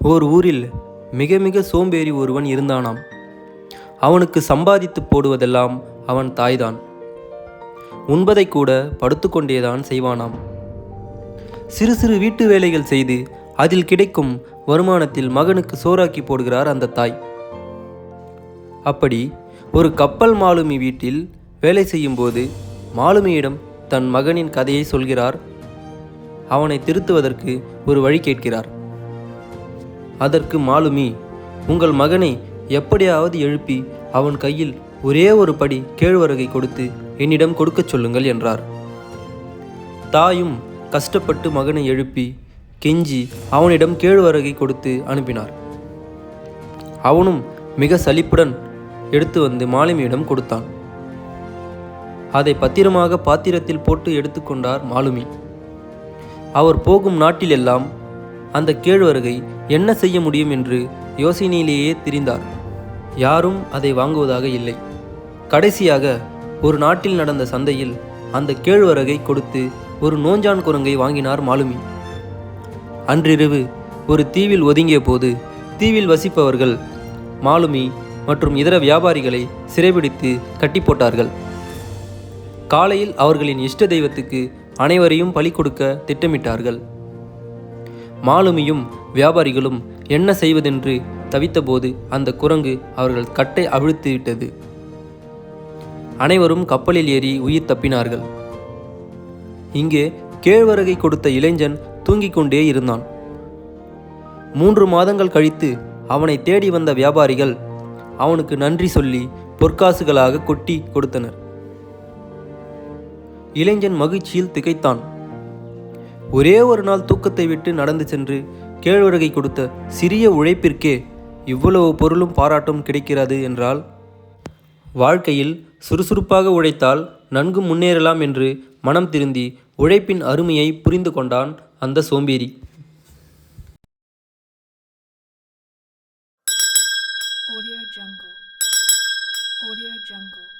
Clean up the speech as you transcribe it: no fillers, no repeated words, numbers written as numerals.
ஓர் ஊரில் மிக மிக சோம்பேறி ஒருவன் இருந்தானாம். அவனுக்கு சம்பாதித்து போடுவதெல்லாம் அவன் தாய்தான். உண்பதை கூட படுத்துக்கொண்டேதான் செய்வானாம். சிறு சிறு வீட்டு வேலைகள் செய்து அதில் கிடைக்கும் வருமானத்தில் மகனுக்கு சோறாக்கி போடுகிறார் அந்த தாய். அப்படி ஒரு கப்பல் மாலுமி வீட்டில் வேலை செய்யும்போது மாலுமியிடம் தன் மகனின் கதையை சொல்கிறார். அவனை திருத்துவதற்கு ஒரு வழி கேட்கிறார். அதற்கு மாலுமி, உங்கள் மகனை எப்படியாவது எழுப்பி அவன் கையில் ஒரே ஒரு படி கேழ்வரகை கொடுத்து என்னிடம் கொடுக்கச் சொல்லுங்கள் என்றார். தாயும் கஷ்டப்பட்டு மகனை எழுப்பி கெஞ்சி அவனிடம் கேழ்வரகை கொடுத்து அனுப்பினார். அவனும் மிக சலிப்புடன் எடுத்து வந்து மாலுமியிடம் கொடுத்தான். அதை பத்திரமாக பாத்திரத்தில் போட்டு எடுத்துக்கொண்டார் மாலுமி. அவர் போகும் நாட்டிலெல்லாம் அந்த கேழ்வரகை என்ன செய்ய முடியும் என்று யோசனையிலேயே திரிந்தார். யாரும் அதை வாங்குவதாக இல்லை. கடைசியாக ஒரு நாட்டில் நடந்த சந்தையில் அந்த கேழ்வரகை கொடுத்து ஒரு நோஞ்சான் குரங்கை வாங்கினார் மாலுமி. அன்றிரவு ஒரு தீவில் ஒதுங்கிய போது தீவில் வசிப்பவர்கள் மாலுமி மற்றும் இதர வியாபாரிகளை சிறைபிடித்து கட்டி போட்டார்கள். காலையில் அவர்களின் இஷ்ட தெய்வத்துக்கு அனைவரையும் பலி கொடுக்க திட்டமிட்டார்கள். மாலுமியும் வியாபாரிகளும் என்ன செய்வதென்று தவித்தபோது அந்த குரங்கு அவர்கள் கட்டை அவிழ்த்து விட்டது. அனைவரும் கப்பலில் ஏறி உயிர் தப்பினார்கள். இங்கே கேழ்வரகை கொடுத்த இளைஞன் தூங்கிக் கொண்டே இருந்தான். 3 மாதங்கள் கழித்து அவனை தேடி வந்த வியாபாரிகள் அவனுக்கு நன்றி சொல்லி பொற்காசுகளாக கொட்டி கொடுத்தனர். இளைஞன் மகிழ்ச்சியில் திகைத்தான். ஒரே ஒரு நாள் தூக்கத்தை விட்டு நடந்து சென்று கேழ்வரகை கொடுத்த சிறிய உழைப்பிற்கே இவ்வளவு பொருளும் பாராட்டும் கிடைக்கிறது என்றால், வாழ்க்கையில் சுறுசுறுப்பாக உழைத்தால் நன்கு முன்னேறலாம் என்று மனம் திருந்தி உழைப்பின் அருமையை புரிந்து கொண்டான் அந்த சோம்பேறி. Audio Jungle. Audio Jungle.